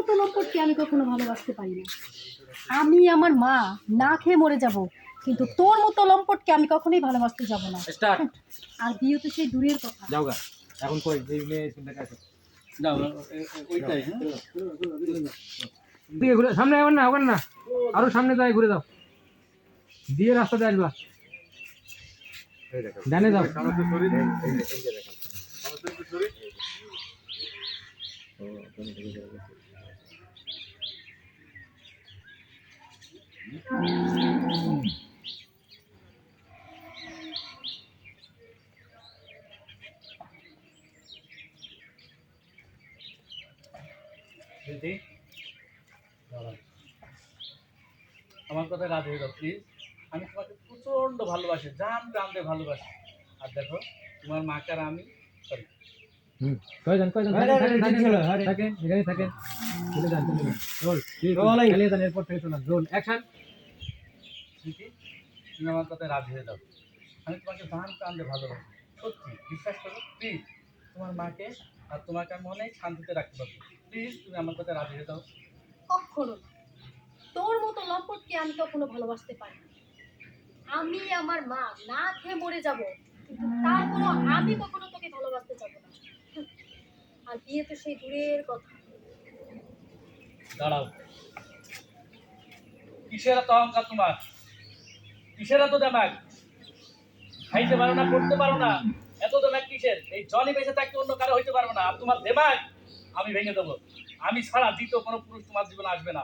মতো লম্পটকে আমি কখনো ভালোবাসতে পারি না। আমি আমার মা না খেয়ে মরে যাব, কিন্তু তোর মতো লম্পটকে আমি কখনোই ভালোবাসতে যাব না। আর বিয়ে তো সেই দূরের কথা। যাও গা, এখন কই এই মেয়ে চিন্তা কাছে যাও ওইটাই। হ্যাঁ দিকে ঘুরে সামনে আবার না আবার না, আরো সামনে যাই ঘুরে যাও, দিয়ে রাস্তাতে আসবা, ডানে যাও। দিদি আমার কথা রাজি হয়ে যাও প্লিজ। আমি তোমাকে প্রচন্ড ভালোবাসি, জান প্রাণ দিয়ে ভালোবাসি। আর দেখো তোমার মাকে আর আমি সরি কয়জন থাকেন এখানে থাকেন, চলে যান চলে যান, রোল চালিয়ে যান, এরপর থেকে চলে রোল অ্যাকশন। দিদি তুমি আমার কথায় রাজি হয়ে যাও, আমি তোমাকে জান প্রাণ দিয়ে ভালোবাসি, সত্যি বিশ্বাস করো প্লিজ। তোমার মাকে আর তোমাকে আমি অনেক শান্তিতে রাখতে পারবো, প্লিজ তুমি আমার কথায় রাজি হয়ে যাও। কখনো না। তোর মতো লম্পটকে আমি কখনো ভালোবাসতে পারি না। আমি আমার মা না খেয়ে মরে যাব, কিন্তু তারপরও আমি কখনো তোকে ভালোবাসতে যাব না। আর বিয়ে তো সেই দূরের কথা। দাঁড়াও, কিসের এত অহংকার তোমার, কিসের এত দেমাগ, খাইতে পারো না পড়তে পারো না, এত দেমাগ কিসের? এই জনি বেঁচে থাকতে অন্য কারো হইতে পারবো না, আর তোমার দেমাগ আমি ভেঙে দেবো। আমি ছাড়া দ্বিতীয় কোনো পুরুষ তোমার জীবনে আসবে না।